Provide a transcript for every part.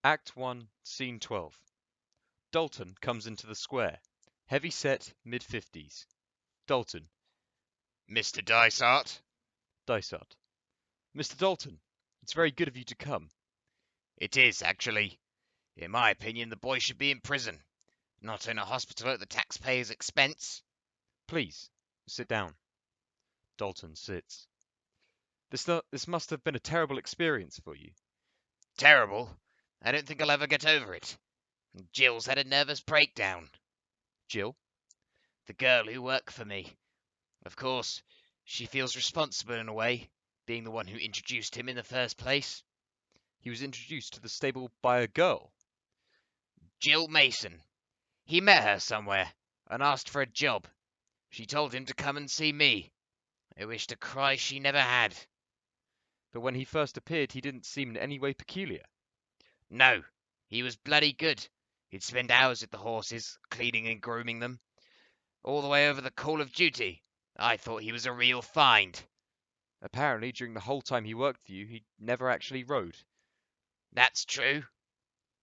Act 1, Scene 12. Dalton comes into the square. Heavy set, mid-50s. Dalton. Mr. Dysart? Dysart. Mr. Dalton, it's very good of you to come. It is, actually. In my opinion, the boy should be in prison, not in a hospital at the taxpayer's expense. Please, sit down. Dalton sits. This must have been a terrible experience for you. Terrible. I don't think I'll ever get over it. Jill's had a nervous breakdown. Jill? The girl who worked for me. Of course, she feels responsible in a way, being the one who introduced him in the first place. He was introduced to the stable by a girl. Jill Mason. He met her somewhere and asked for a job. She told him to come and see me. I wish to cry she never had. But when he first appeared, he didn't seem in any way peculiar. No, he was bloody good. He'd spend hours with the horses, cleaning and grooming them. All the way over the call of duty. I thought he was a real find. Apparently, during the whole time he worked for you, he never actually rode. That's true.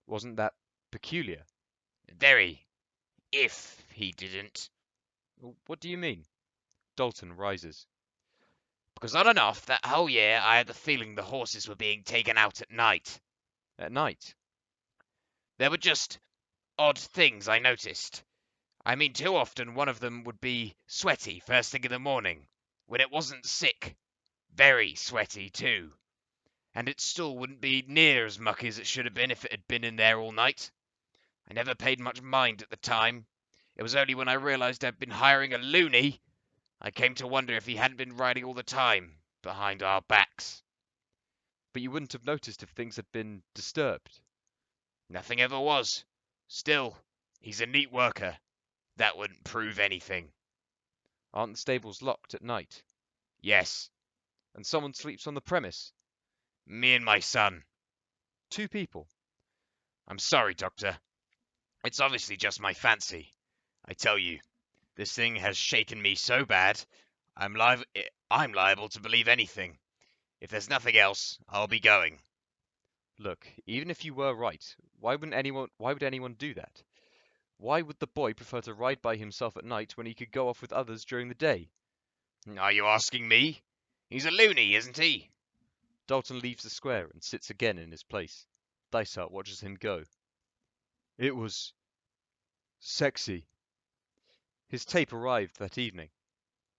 Wasn't that peculiar? Very. If he didn't. What do you mean? Dalton rises. Because on and off that whole year I had the feeling the horses were being taken out at night. At night? There were just odd things I noticed. I mean, too often one of them would be sweaty first thing in the morning, when it wasn't sick. Very sweaty, too. And its stool wouldn't be near as mucky as it should have been if it had been in there all night. I never paid much mind at the time. It was only when I realized I'd been hiring a loony I came to wonder if he hadn't been riding all the time, behind our backs. But you wouldn't have noticed if things had been disturbed. Nothing ever was. Still, he's a neat worker. That wouldn't prove anything. Aren't the stables locked at night? Yes, And someone sleeps on the premise? me and my son. 2 people. I'm sorry, Doctor. It's obviously just my fancy. I tell you, this thing has shaken me so bad, I'm liable to believe anything. If there's nothing else, I'll be going. Look, even if you were right, why would anyone do that? Why would the boy prefer to ride by himself at night when he could go off with others during the day? Are you asking me? He's a loony, isn't he? Dalton leaves the square and sits again in his place. Dysart watches him go. It was sexy. His tape arrived that evening.